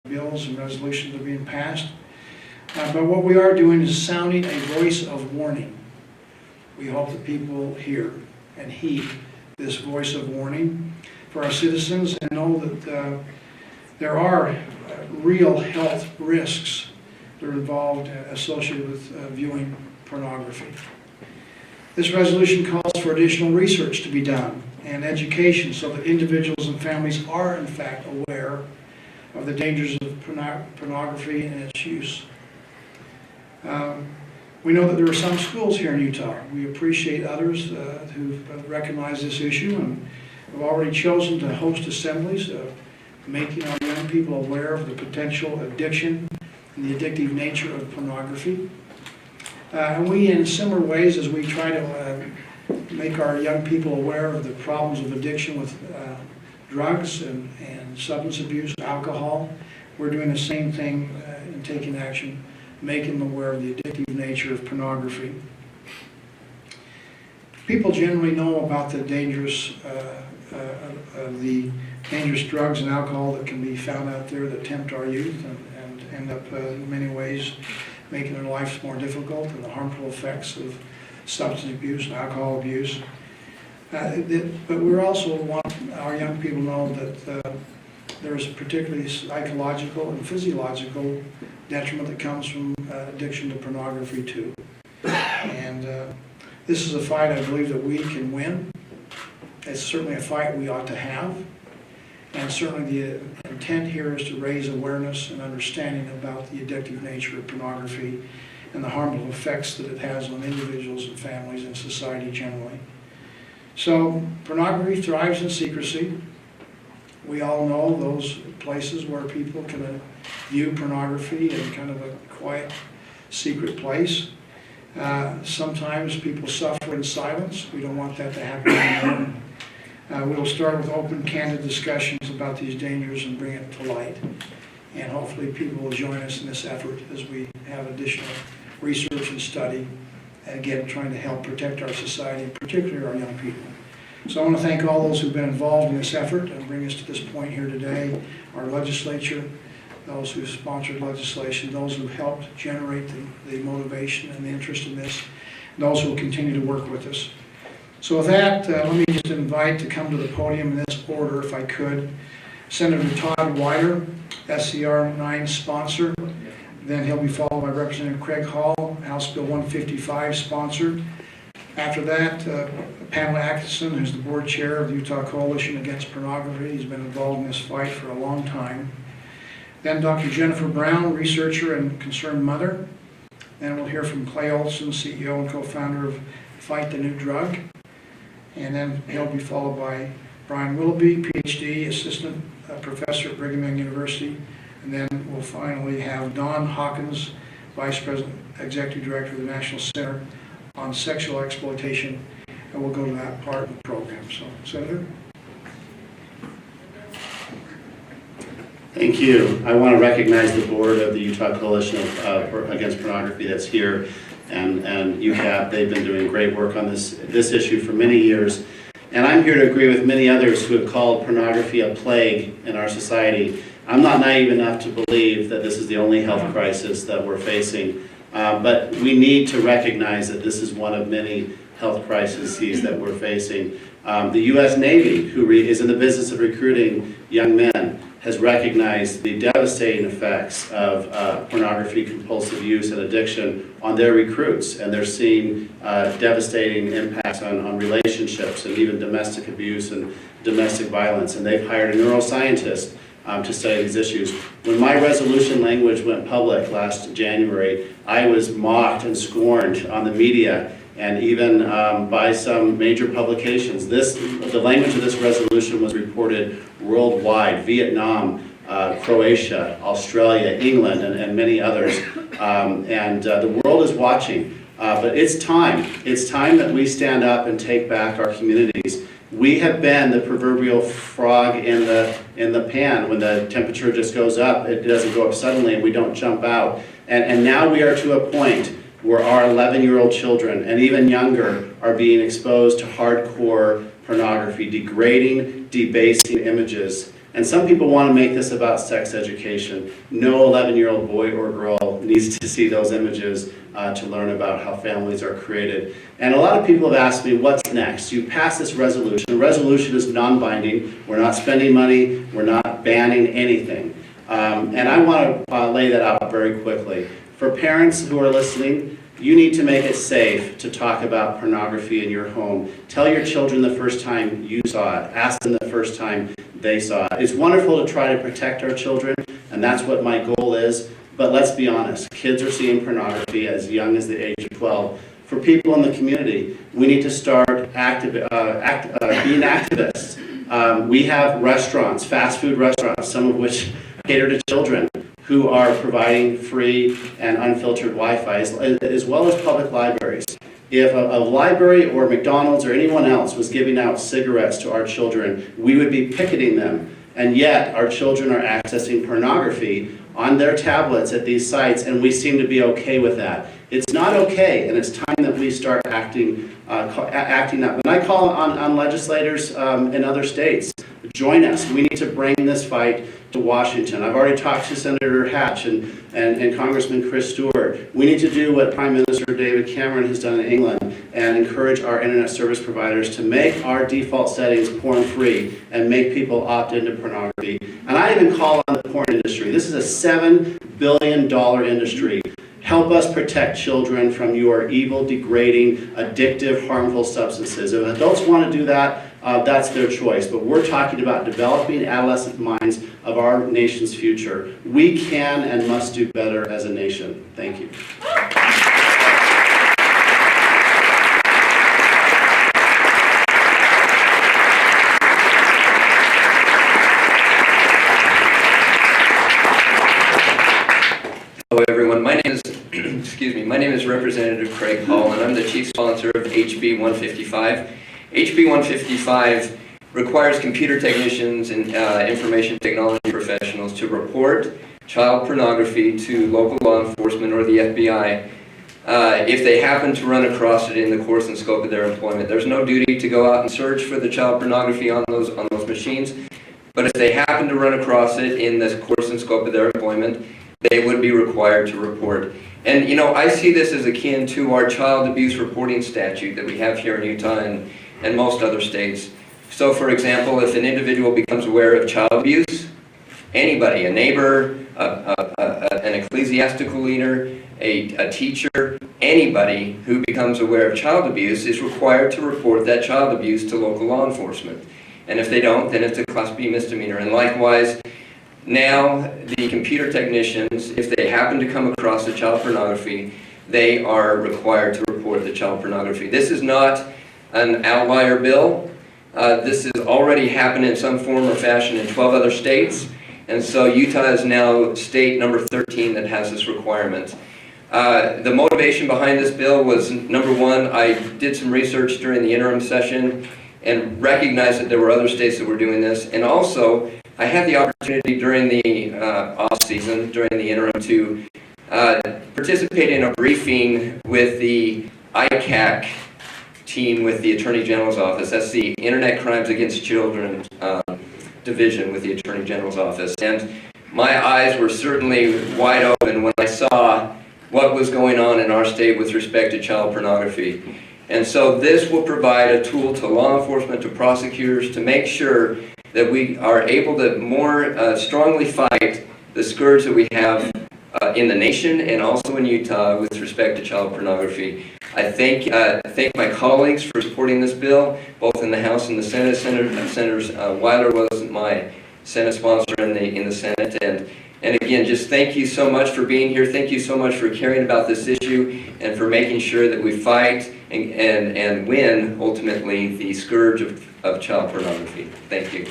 bills and resolutions are being passed. But what we are doing is sounding a voice of warning. We hope that people hear and heed this voice of warning for our citizens and know that there are real health risks that are involved, associated with viewing pornography. This resolution calls for additional research to be done and education so that individuals and families are in fact aware of the dangers of pornography and its use. We know that there are some schools here in Utah. We appreciate others who recognize this issue and have already chosen to host assemblies, making our young people aware of the potential addiction and the addictive nature of pornography. And we, in similar ways, as we try to make our young people aware of the problems of addiction with drugs and substance abuse, alcohol, we're doing the same thing in taking action, making them aware of the addictive nature of pornography. People generally know about the dangerous drugs and alcohol that can be found out there that tempt our youth and end up in many ways making their lives more difficult, and the harmful effects of substance abuse and alcohol abuse. But we also want our young people to know that there's particularly psychological and physiological detriment that comes from addiction to pornography too. And this is a fight I believe that we can win. It's certainly a fight we ought to have. And certainly the intent here is to raise awareness and understanding about the addictive nature of pornography and the harmful effects that it has on individuals and families and society generally. So pornography thrives in secrecy. We all know those places where people can view pornography in kind of a quiet, secret place. Sometimes people suffer in silence. We don't want that to happen anymore. We'll start with open, candid discussions about these dangers and bring it to light. And hopefully people will join us in this effort as we have additional research and study, again, trying to help protect our society, particularly our young people. So I want to thank all those who've been involved in this effort and bring us to this point here today, our legislature, those who sponsored legislation, those who helped generate the motivation and the interest in this, and those who will continue to work with us. So with that, let me just invite to come to the podium in this order, if I could, Senator Todd Weider, SCR9 sponsor. Then he'll be followed by Representative Craig Hall, House Bill 155 sponsored. After that, Pamela Atkinson, who's the board chair of the Utah Coalition Against Pornography. He's been involved in this fight for a long time. Then Dr. Jennifer Brown, researcher and concerned mother. Then we'll hear from Clay Olson, CEO and co-founder of Fight the New Drug. And then he'll be followed by Brian Willoughby, PhD, assistant professor at Brigham Young University. And then we'll finally have Don Hawkins, Vice President, Executive Director of the National Center on Sexual Exploitation. And we'll go to that part of the program. So, Senator. Thank you. I want to recognize the board of the Utah Coalition Against Pornography that's here, and UCAP. They've been doing great work on this issue for many years. And I'm here to agree with many others who have called pornography a plague in our society. I'm not naive enough to believe that this is the only health crisis that we're facing, but we need to recognize that this is one of many health crises that we're facing. The U.S. Navy, who is in the business of recruiting young men, has recognized the devastating effects of pornography, compulsive use, and addiction on their recruits, and they're seeing devastating impacts on relationships and even domestic abuse and domestic violence, and they've hired a neuroscientist to study these issues. When my resolution language went public last January, I was mocked and scorned on the media and even by some major publications. The language of this resolution was reported worldwide: Vietnam, Croatia, Australia, England, and many others. The world is watching. But it's time. It's time that we stand up and take back our communities. We have been the proverbial frog in the pan. When the temperature just goes up, it doesn't go up suddenly and we don't jump out. And now we are to a point where our 11-year-old children and even younger are being exposed to hardcore pornography, degrading, debasing images And some people want to make this about sex education. No 11-year-old boy or girl needs to see those images to learn about how families are created. And a lot of people have asked me, what's next? You pass this resolution. The resolution is non-binding. We're not spending money. We're not banning anything. And I want to lay that out very quickly. For parents who are listening, you need to make it safe to talk about pornography in your home. Tell your children the first time you saw it. Ask them the first time they saw it. It's wonderful to try to protect our children, and that's what my goal is. But let's be honest, kids are seeing pornography as young as the age of 12. For people in the community, we need to start being activists. We have restaurants, fast food restaurants, some of which cater to children, who are providing free and unfiltered Wi-Fi, as well as public libraries. If a library or McDonald's or anyone else was giving out cigarettes to our children, we would be picketing them. And yet, our children are accessing pornography on their tablets at these sites, and we seem to be okay with that. It's not okay, and it's time that we start acting up. And I call on legislators in other states. Join us. We need to bring this fight to Washington. I've already talked to Senator Hatch and Congressman Chris Stewart. We need to do what Prime Minister David Cameron has done in England and encourage our internet service providers to make our default settings porn-free and make people opt into pornography. And I even call on the porn industry. This is a $7 billion industry. Help us protect children from your evil, degrading, addictive, harmful substances. If adults want to do that, that's their choice. But we're talking about developing adolescent minds of our nation's future. We can and must do better as a nation. Thank you. Hello everyone, my name is Representative Craig Hall, and I'm the chief sponsor of HB155. HB155 requires computer technicians and information technology professionals to report child pornography to local law enforcement or the FBI if they happen to run across it in the course and scope of their employment. There's no duty to go out and search for the child pornography on those machines, but if they happen to run across it in the course and scope of their employment, they would be required to report. And you know, I see this as akin to our child abuse reporting statute that we have here in Utah and most other states. So for example, if an individual becomes aware of child abuse, anybody, a neighbor, an ecclesiastical leader, a teacher, anybody who becomes aware of child abuse is required to report that child abuse to local law enforcement. And if they don't, then it's a Class B misdemeanor. And likewise, now the computer technicians, if they happen to come across the child pornography, they are required to report the child pornography. This is not an outlier bill. This has already happened in some form or fashion in 12 other states, and so Utah is now state number 13 that has this requirement. The motivation behind this bill was, number one, I did some research during the interim session and recognized that there were other states that were doing this, and also I had the opportunity during the off-season, during the interim, to participate in a briefing with the ICAC team with the Attorney General's Office. That's the Internet Crimes Against Children division with the Attorney General's Office. And my eyes were certainly wide open when I saw what was going on in our state with respect to child pornography. And so this will provide a tool to law enforcement, to prosecutors, to make sure that we are able to more strongly fight the scourge that we have in the nation and also in Utah with respect to child pornography. I thank my colleagues for supporting this bill, both in the House and the Senate. Senator Weiler was my Senate sponsor in the Senate, and again, just thank you so much for being here. Thank you so much for caring about this issue and for making sure that we fight and win, ultimately, the scourge of child pornography. Thank you.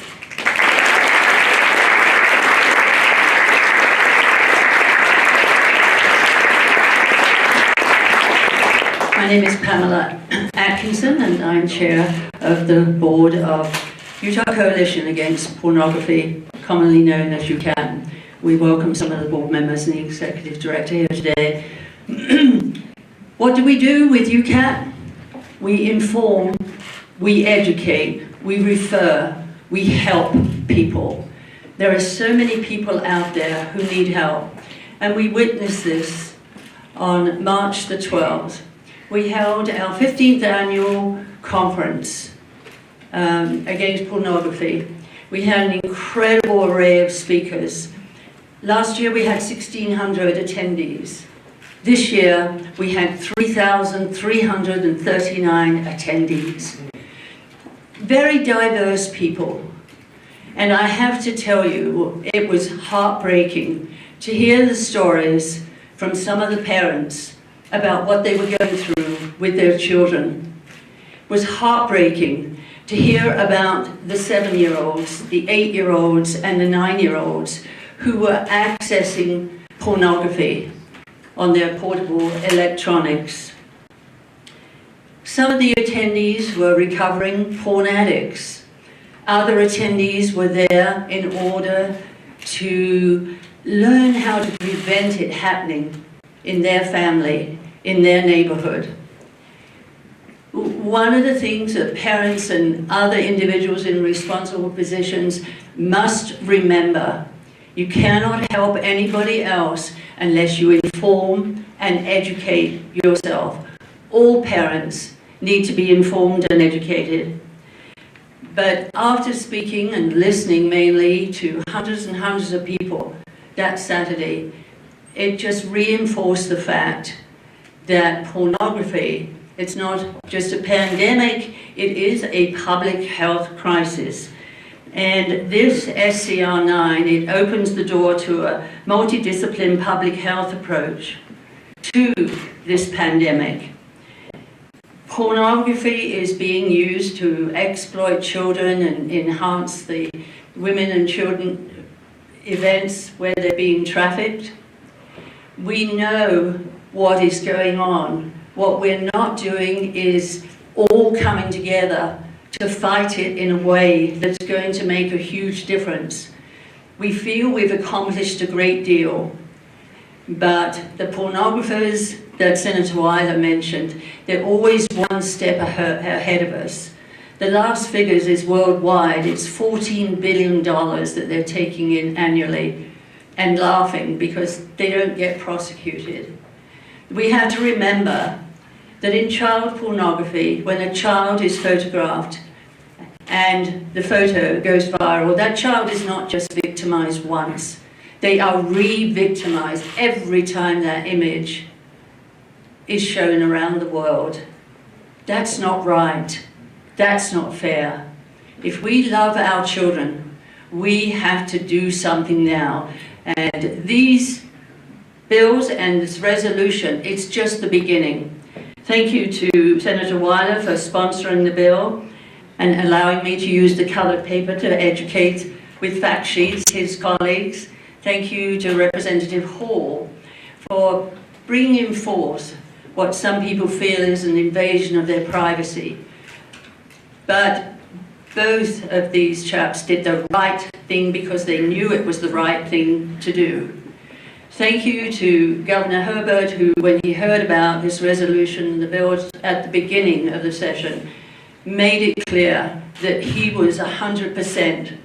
My name is Pamela Atkinson, and I'm chair of the board of Utah Coalition Against Pornography, commonly known as UCAT. We welcome some of the board members and the executive director here today. What do we do with UCAT? We inform, we educate, we refer, we help people. There are so many people out there who need help. And we witnessed this on March the 12th. We held our 15th annual conference against pornography. We had an incredible array of speakers. Last year we had 1,600 attendees. This year we had 3,339 attendees. Very diverse people. And I have to tell you, it was heartbreaking to hear the stories from some of the parents about what they were going through with their children. It was heartbreaking to hear about the 7-year-olds, the 8-year-olds, and the 9-year-olds who were accessing pornography on their portable electronics. Some of the attendees were recovering porn addicts. Other attendees were there in order to learn how to prevent it happening in their family, in their neighborhood. One of the things that parents and other individuals in responsible positions must remember, you cannot help anybody else unless you inform and educate yourself. All parents need to be informed and educated. But after speaking and listening mainly to hundreds and hundreds of people that Saturday, it just reinforced the fact that pornography, it's not just a pandemic, it is a public health crisis. And this SCR9, it opens the door to a multidisciplinary public health approach to this pandemic. Pornography is being used to exploit children and enhance the women and children events where they're being trafficked. We know what is going on. What we're not doing is all coming together to fight it in a way that's going to make a huge difference. We feel we've accomplished a great deal, but the pornographers that Senator Weiler mentioned, they're always one step ahead of us. The last figures is worldwide, it's $14 billion that they're taking in annually, and laughing because they don't get prosecuted. We have to remember that in child pornography, when a child is photographed and the photo goes viral, that child is not just victimized once. They are re-victimized every time that image is shown around the world. That's not right. That's not fair. If we love our children, we have to do something now. And these bills and this resolution, it's just the beginning. Thank you to Senator Weiler for sponsoring the bill and allowing me to use the colored paper to educate with fact sheets his colleagues. Thank you to Representative Hall for bringing forth what some people feel is an invasion of their privacy. But both of these chaps did the right thing because they knew it was the right thing to do. Thank you to Governor Herbert, who, when he heard about this resolution, the bill at the beginning of the session, made it clear that he was 100%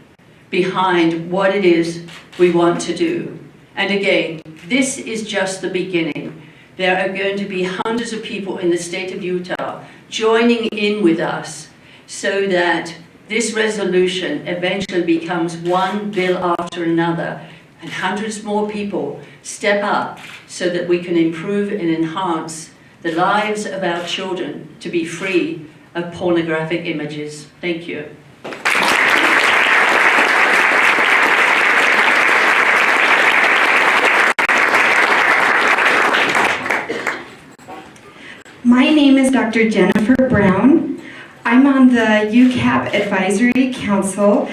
behind what it is we want to do. And again, this is just the beginning. There are going to be hundreds of people in the state of Utah joining in with us so that this resolution eventually becomes one bill after another, and hundreds more people step up so that we can improve and enhance the lives of our children to be free of pornographic images. Thank you. My name is Dr. Jennifer Brown. I'm on the UCAP Advisory Council,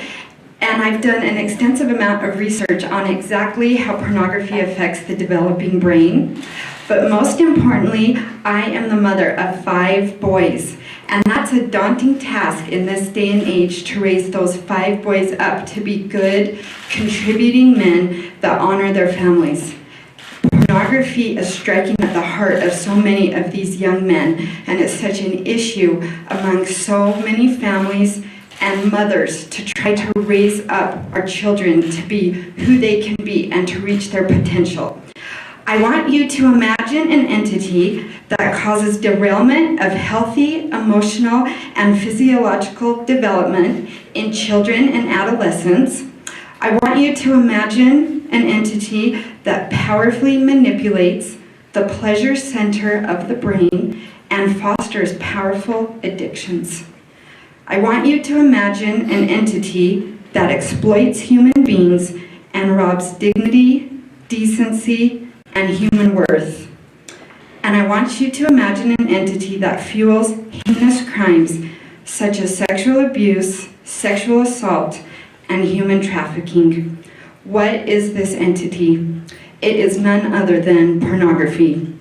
and I've done an extensive amount of research on exactly how pornography affects the developing brain. But most importantly, I am the mother of 5 boys, and that's a daunting task in this day and age to raise those 5 boys up to be good, contributing men that honor their families. Pornography is striking at the heart of so many of these young men, and it's such an issue among so many families and mothers to try to raise up our children to be who they can be and to reach their potential. I want you to imagine an entity that causes derailment of healthy, emotional, and physiological development in children and adolescents. I want you to imagine an entity that powerfully manipulates the pleasure center of the brain and fosters powerful addictions. I want you to imagine an entity that exploits human beings and robs dignity, decency, and human worth. And I want you to imagine an entity that fuels heinous crimes such as sexual abuse, sexual assault, and human trafficking. What is this entity? It is none other than pornography.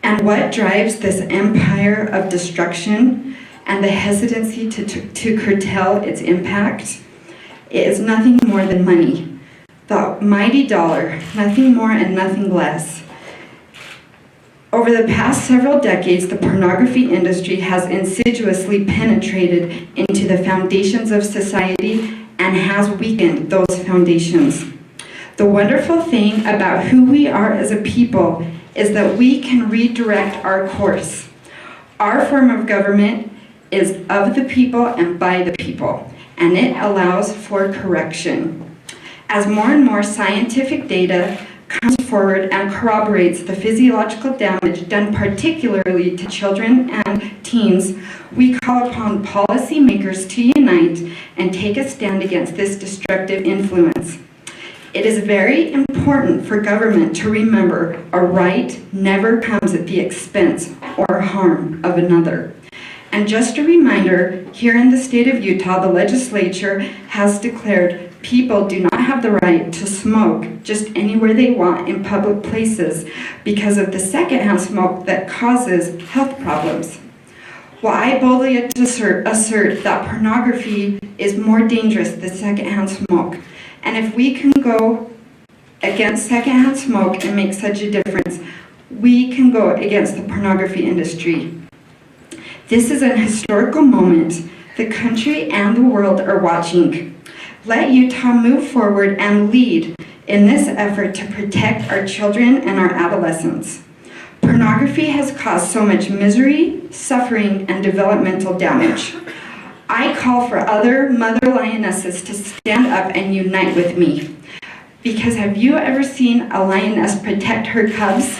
And what drives this empire of destruction and the hesitancy to curtail its impact? It is nothing more than money. The mighty dollar, nothing more and nothing less. Over the past several decades, the pornography industry has insidiously penetrated into the foundations of society and has weakened those foundations. The wonderful thing about who we are as a people is that we can redirect our course. Our form of government is of the people and by the people, and it allows for correction. As more and more scientific data comes forward and corroborates the physiological damage done particularly to children and teens, we call upon policymakers to unite and take a stand against this destructive influence. It is very important for government to remember a right never comes at the expense or harm of another. And just a reminder, here in the state of Utah, the legislature has declared people do not have the right to smoke just anywhere they want in public places because of the secondhand smoke that causes health problems. Well, I boldly assert that pornography is more dangerous than secondhand smoke. And if we can go against secondhand smoke and make such a difference, we can go against the pornography industry. This is an historical moment. The country and the world are watching. Let Utah move forward and lead in this effort to protect our children and our adolescents. Pornography has caused so much misery, suffering, and developmental damage. I call for other mother lionesses to stand up and unite with me. Because have you ever seen a lioness protect her cubs?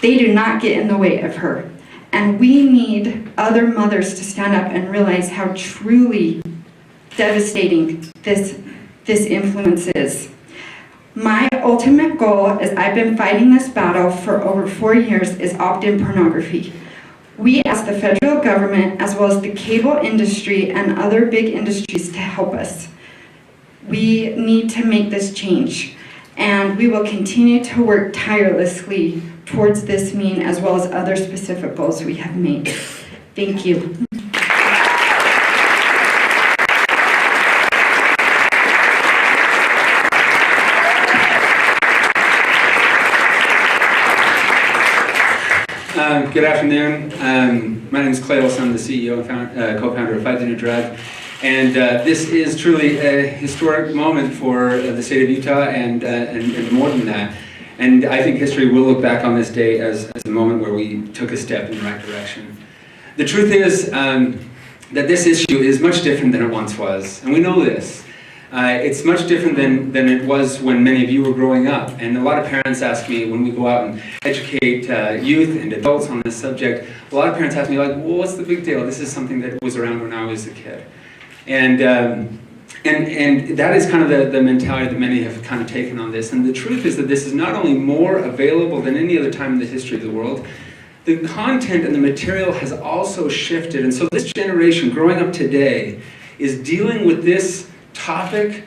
They do not get in the way of her. And we need other mothers to stand up and realize how truly devastating this influence is. My ultimate goal, as I've been fighting this battle for over 4 years, is opt-in pornography. We ask the federal government, as well as the cable industry and other big industries, to help us. We need to make this change, and we will continue to work tirelessly towards this mean, as well as other specific goals we have made. Thank you. Good afternoon. My name is Clay Olson. I'm the CEO and co-founder of Fight the New Drug. And this is truly a historic moment for the state of Utah and more than that. And I think history will look back on this day as a moment where we took a step in the right direction. The truth is that this issue is much different than it once was. And we know this. It's much different than it was when many of you were growing up. And a lot of parents ask me when we go out and educate youth and adults on this subject, a lot of parents ask me like, well, what's the big deal? This is something that was around when I was a kid. And that is kind of the mentality that many have kind of taken on this. And the truth is that this is not only more available than any other time in the history of the world, the content and the material has also shifted. And so this generation growing up today is dealing with this topic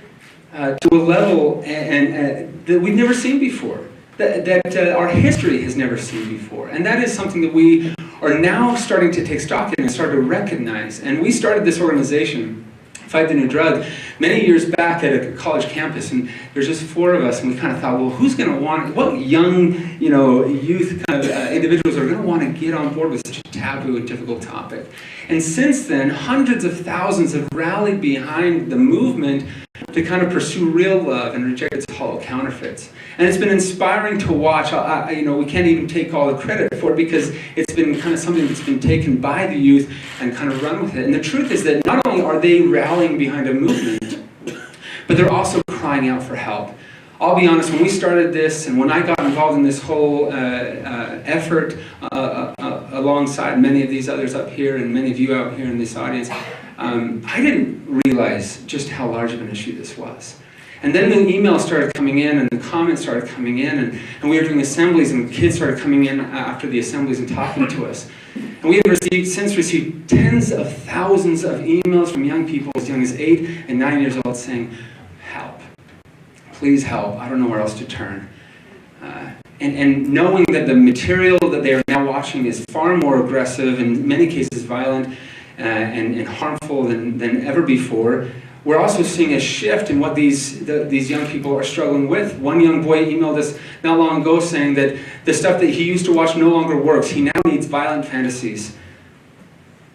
to a level that we've never seen before, that our history has never seen before. And that is something that we are now starting to take stock in and start to recognize. And we started this organization Fight the New Drug many years back at a college campus, and there's just 4 of us, and we kind of thought, well, who's going to want, what young, youth kind of individuals are going to want to get on board with such a taboo and difficult topic? And since then, hundreds of thousands have rallied behind the movement to kind of pursue real love and reject its hollow counterfeits. And it's been inspiring to watch. We can't even take all the credit for it because it's been kind of something that's been taken by the youth and kind of run with it. And the truth is that not only are they rallying behind a movement, but they're also crying out for help. I'll be honest, when we started this and when I got involved in this whole effort alongside many of these others up here and many of you out here in this audience, I didn't realize just how large of an issue this was. And then the emails started coming in and the comments started coming in and we were doing assemblies and kids started coming in after the assemblies and talking to us. And we have since received tens of thousands of emails from young people as young as 8 and 9 years old saying, help, please help, I don't know where else to turn. And knowing that the material that they are now watching is far more aggressive, in many cases violent and harmful than ever before, we're also seeing a shift in what these young people are struggling with. One young boy emailed us not long ago saying that the stuff that he used to watch no longer works. He now needs violent fantasies.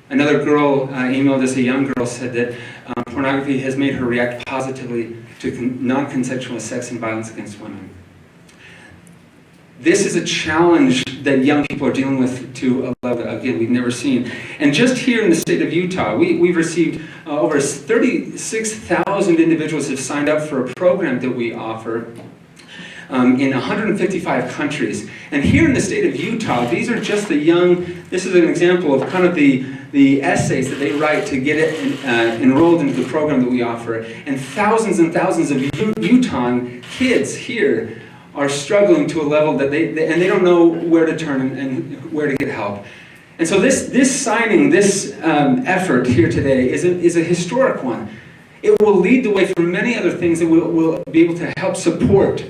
Another girl emailed us, a young girl, said that pornography has made her react positively to non-consensual sex and violence against women. This is a challenge that young people are dealing with to a level, again, we've never seen. And just here in the state of Utah, we've received over 36,000 individuals have signed up for a program that we offer in 155 countries. And here in the state of Utah, these are just the young, this is an example of kind of the essays that they write to get it enrolled into the program that we offer. And thousands of Utah kids here are struggling to a level that they don't know where to turn and where to get help. And so this signing, this effort here today is a historic one. It will lead the way for many other things that will be able to help support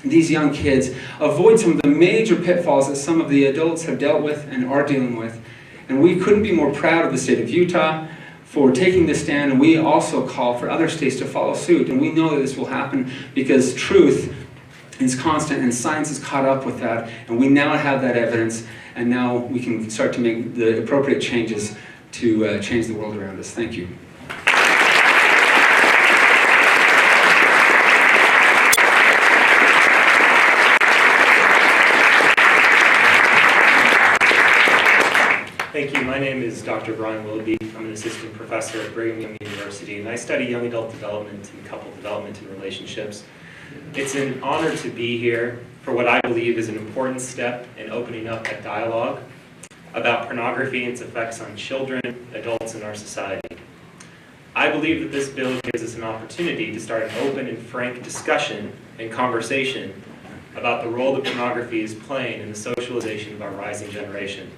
these young kids, avoid some of the major pitfalls that some of the adults have dealt with and are dealing with. And we couldn't be more proud of the state of Utah for taking this stand, and we also call for other states to follow suit. And we know that this will happen because truth is constant and science has caught up with that, and we now have that evidence, and now we can start to make the appropriate changes to change the world around us. Thank you. Thank you. My name is Dr. Brian Willoughby. I'm an assistant professor at Brigham Young University, and I study young adult development and couple development and relationships. It's an honor to be here for what I believe is an important step in opening up a dialogue about pornography and its effects on children, adults in our society. I believe that this bill gives us an opportunity to start an open and frank discussion and conversation about the role that pornography is playing in the socialization of our rising generation.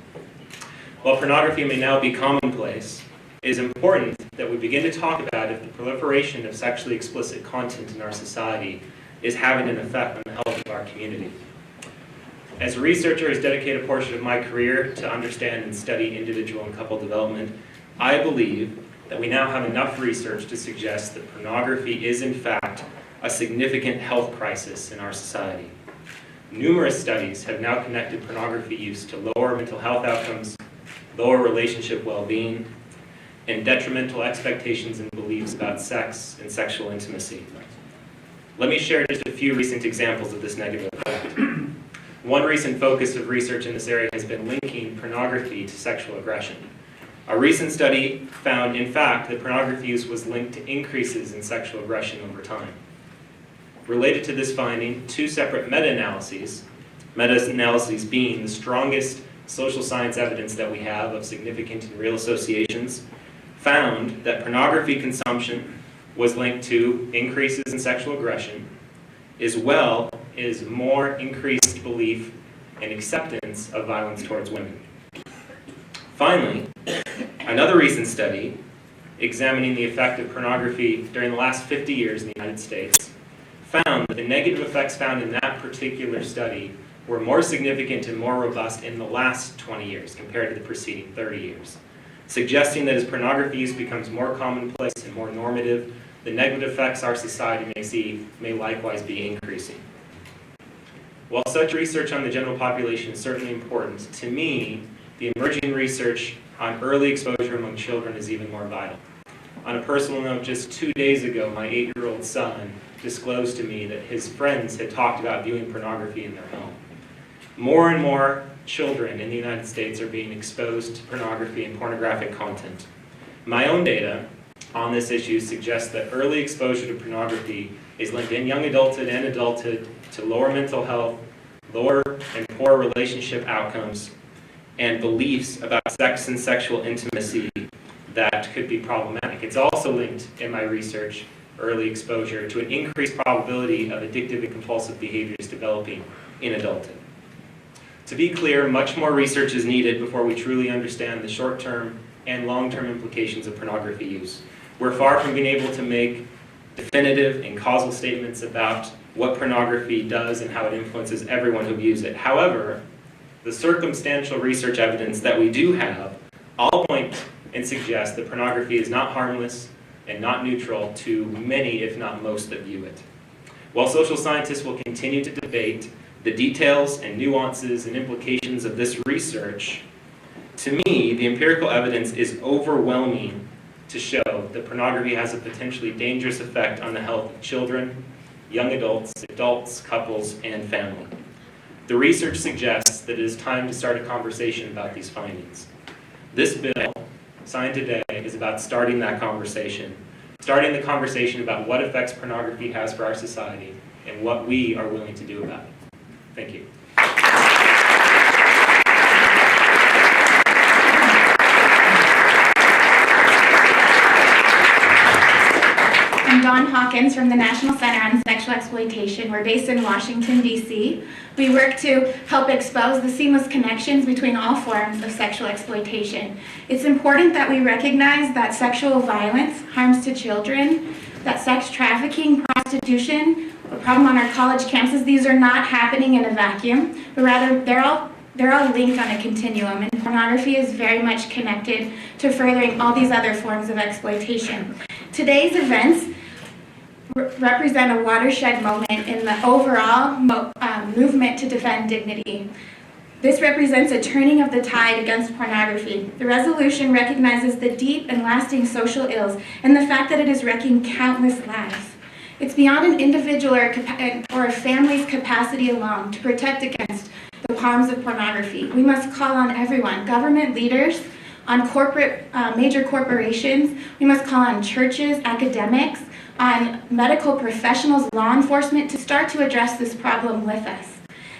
While pornography may now be commonplace, it is important that we begin to talk about if the proliferation of sexually explicit content in our society is having an effect on the health of our community. As a researcher who's dedicated a portion of my career to understand and study individual and couple development, I believe that we now have enough research to suggest that pornography is in fact a significant health crisis in our society. Numerous studies have now connected pornography use to lower mental health outcomes, lower relationship well-being, and detrimental expectations and beliefs about sex and sexual intimacy. Let me share just a few recent examples of this negative effect. One recent focus of research in this area has been linking pornography to sexual aggression. A recent study found, in fact, that pornography use was linked to increases in sexual aggression over time. Related to this finding, two separate meta-analyses being the strongest social science evidence that we have of significant and real associations, found that pornography consumption was linked to increases in sexual aggression, as well as more increased belief and acceptance of violence towards women. Finally, another recent study examining the effect of pornography during the last 50 years in the United States found that the negative effects found in that particular study were more significant and more robust in the last 20 years compared to the preceding 30 years. suggesting that as pornography use becomes more commonplace and more normative, the negative effects our society may see may likewise be increasing. While such research on the general population is certainly important, to me, the emerging research on early exposure among children is even more vital. On a personal note, just 2 days ago, my 8-year-old son disclosed to me that his friends had talked about viewing pornography in their home. More and more children in the United States are being exposed to pornography and pornographic content. My own data on this issue suggests that early exposure to pornography is linked in young adulthood and adulthood to lower mental health, lower and poor relationship outcomes, and beliefs about sex and sexual intimacy that could be problematic. It's also linked in my research, early exposure, to an increased probability of addictive and compulsive behaviors developing in adulthood. To be clear, much more research is needed before we truly understand the short-term and long-term implications of pornography use. We're far from being able to make definitive and causal statements about what pornography does and how it influences everyone who views it. However, the circumstantial research evidence that we do have all point and suggest that pornography is not harmless and not neutral to many, if not most, that view it. While social scientists will continue to debate the details and nuances and implications of this research, to me, the empirical evidence is overwhelming to show that pornography has a potentially dangerous effect on the health of children, young adults, couples, and family. The research suggests that it is time to start a conversation about these findings. This bill, signed today, is about starting that conversation, starting the conversation about what effects pornography has for our society and what we are willing to do about it. Thank you. I'm Dawn Hawkins from the National Center on Sexual Exploitation. We're based in Washington, D.C. We work to help expose the seamless connections between all forms of sexual exploitation. It's important that we recognize that sexual violence harms to children, that sex trafficking, prostitution, a problem on our college campuses, these are not happening in a vacuum, but rather they're all linked on a continuum, and pornography is very much connected to furthering all these other forms of exploitation. Today's events represent a watershed moment in the overall movement to defend dignity. This represents a turning of the tide against pornography. The resolution recognizes the deep and lasting social ills and the fact that it is wrecking countless lives. It's beyond an individual or a family's capacity alone to protect against the harms of pornography. We must call on everyone, government leaders, on major corporations. We must call on churches, academics, on medical professionals, law enforcement, to start to address this problem with us.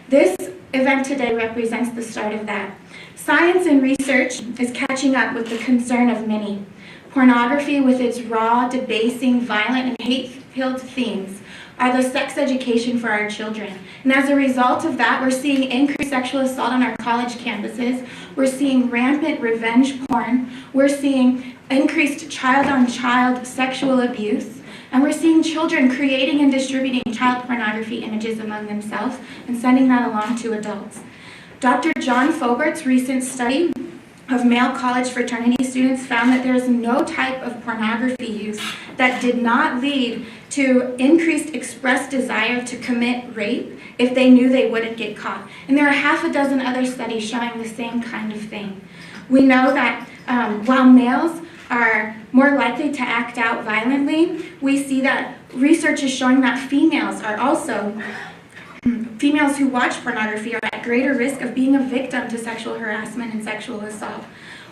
This event today represents the start of that. Science and research is catching up with the concern of many. Pornography, with its raw, debasing, violent, and hate-filled themes, are the sex education for our children. And as a result of that, we're seeing increased sexual assault on our college campuses. We're seeing rampant revenge porn. We're seeing increased child-on-child sexual abuse. And we're seeing children creating and distributing child pornography images among themselves and sending that along to adults. Dr. John Fogert's recent study of male college fraternity students found that there is no type of pornography use that did not lead to increased expressed desire to commit rape if they knew they wouldn't get caught. And there are half a dozen other studies showing the same kind of thing. We know that while males are more likely to act out violently, we see that research is showing that females who watch pornography are at greater risk of being a victim to sexual harassment and sexual assault.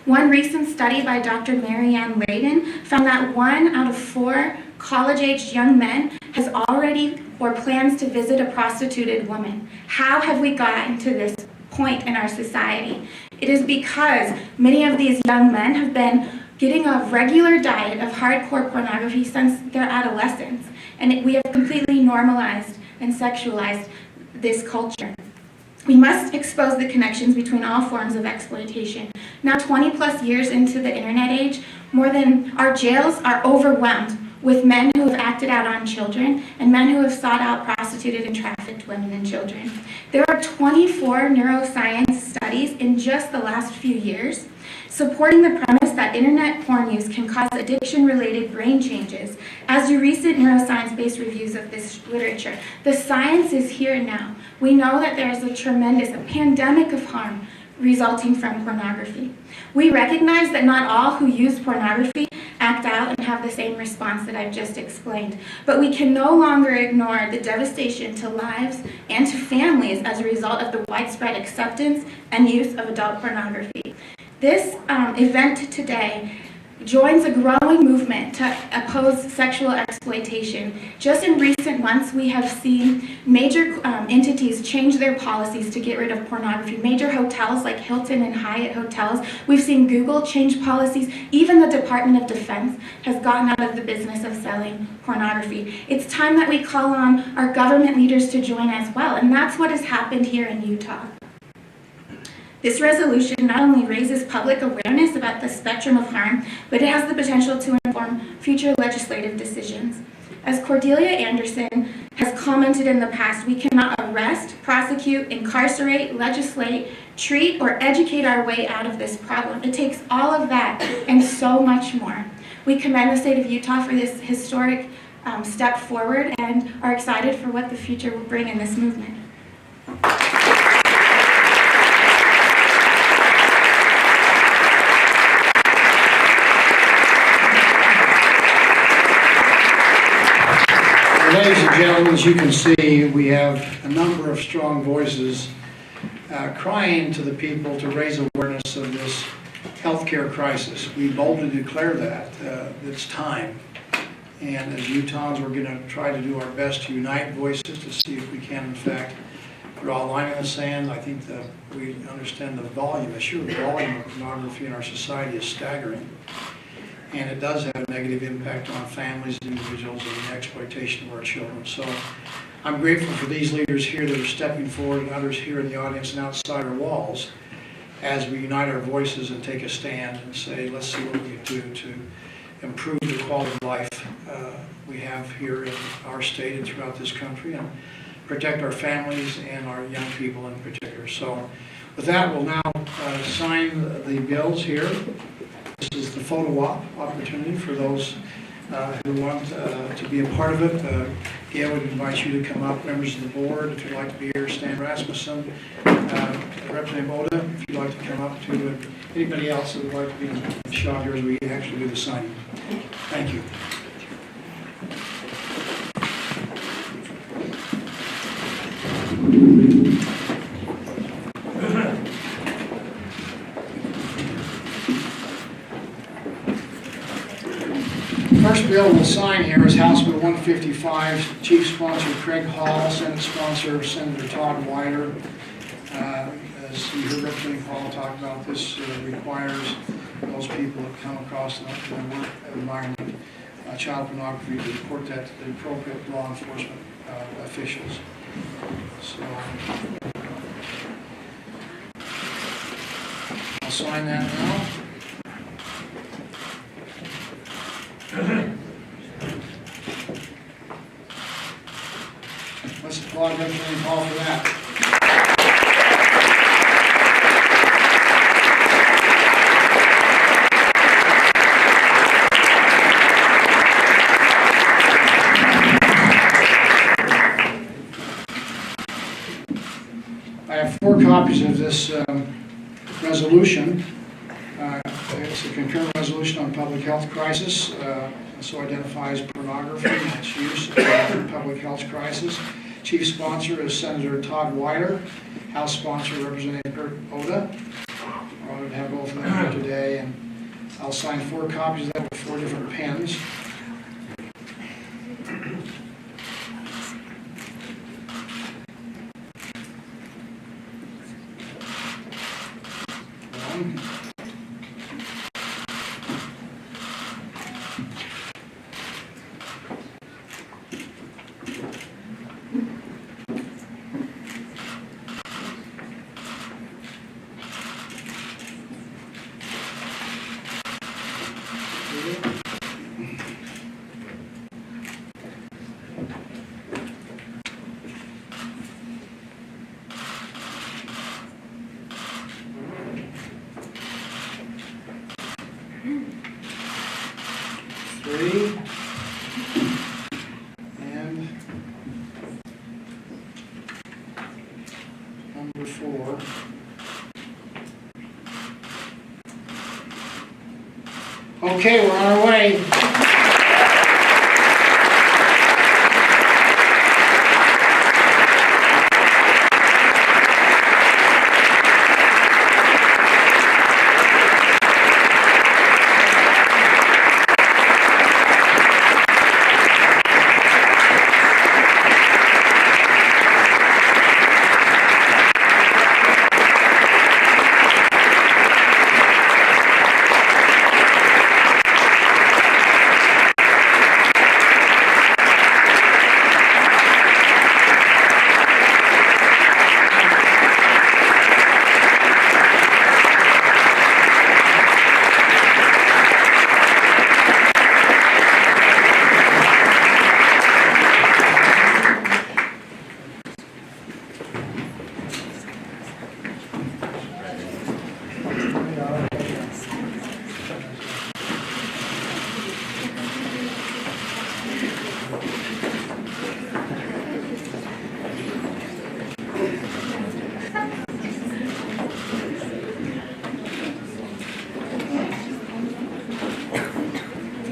One recent study by Dr. Marianne Layden found that 1 out of 4 college-aged young men has already or plans to visit a prostituted woman. How have we gotten to this point in our society? It is because many of these young men have been getting a regular diet of hardcore pornography since their adolescence, and we have completely normalized and sexualized this culture. We must expose the connections between all forms of exploitation. Now, 20 plus years into the internet age, our jails are overwhelmed with men who have acted out on children and men who have sought out prostituted and trafficked women and children. There are 24 neuroscience studies in just the last few years supporting the premise that internet porn use can cause addiction-related brain changes, as do recent neuroscience-based reviews of this literature. The science is here now. We know that there is a pandemic of harm resulting from pornography. We recognize that not all who use pornography act out and have the same response that I've just explained, but we can no longer ignore the devastation to lives and to families as a result of the widespread acceptance and use of adult pornography. This event today joins a growing movement to oppose sexual exploitation. Just in recent months, we have seen major entities change their policies to get rid of pornography. Major hotels like Hilton and Hyatt hotels. We've seen Google change policies. Even the Department of Defense has gotten out of the business of selling pornography. It's time that we call on our government leaders to join as well, and that's what has happened here in Utah. This resolution not only raises public awareness about the spectrum of harm, but it has the potential to inform future legislative decisions. As Cordelia Anderson has commented in the past, we cannot arrest, prosecute, incarcerate, legislate, treat, or educate our way out of this problem. It takes all of that and so much more. We commend the state of Utah for this historic step forward and are excited for what the future will bring in this movement. Ladies and gentlemen, as you can see, we have a number of strong voices crying to the people to raise awareness of this healthcare crisis. We boldly declare that it's time. And as Utahns, we're going to try to do our best to unite voices to see if we can, in fact, draw a line in the sand. I think that we understand the sheer volume of pornography in our society is staggering. And it does have a negative impact on families, individuals, and the exploitation of our children. So I'm grateful for these leaders here that are stepping forward and others here in the audience and outside our walls as we unite our voices and take a stand and say, let's see what we can do to improve the quality of life we have here in our state and throughout this country and protect our families and our young people in particular. So with that, we'll now sign the bills here. This is the photo op opportunity for those who want to be a part of it. Gail would invite you to come up, members of the board, if you'd like to be here. Stan Rasmussen, Representative Oda, if you'd like to come up to anybody else that would like to be in the shot here as we actually do the signing. Thank you. First bill we'll sign here is House Bill 155, Chief Sponsor Craig Hall, Senate Sponsor Senator Todd Weider. As you heard Representative Hall talk about, this requires those people that come across in their work environment child pornography to report that to the appropriate law enforcement officials. So I'll sign that now. Let's applaud Representative Hall for that. I have 4 copies of this resolution. It's a concurrent resolution on public health crisis. So identifies pornography and its use in public health crisis. Chief sponsor is Senator Todd Weider. House sponsor Representative Kurt Oda. We're honored to have both of them here today, and I'll sign 4 copies of that with 4 different pens. 3. And number 4. Okay, we're on our way.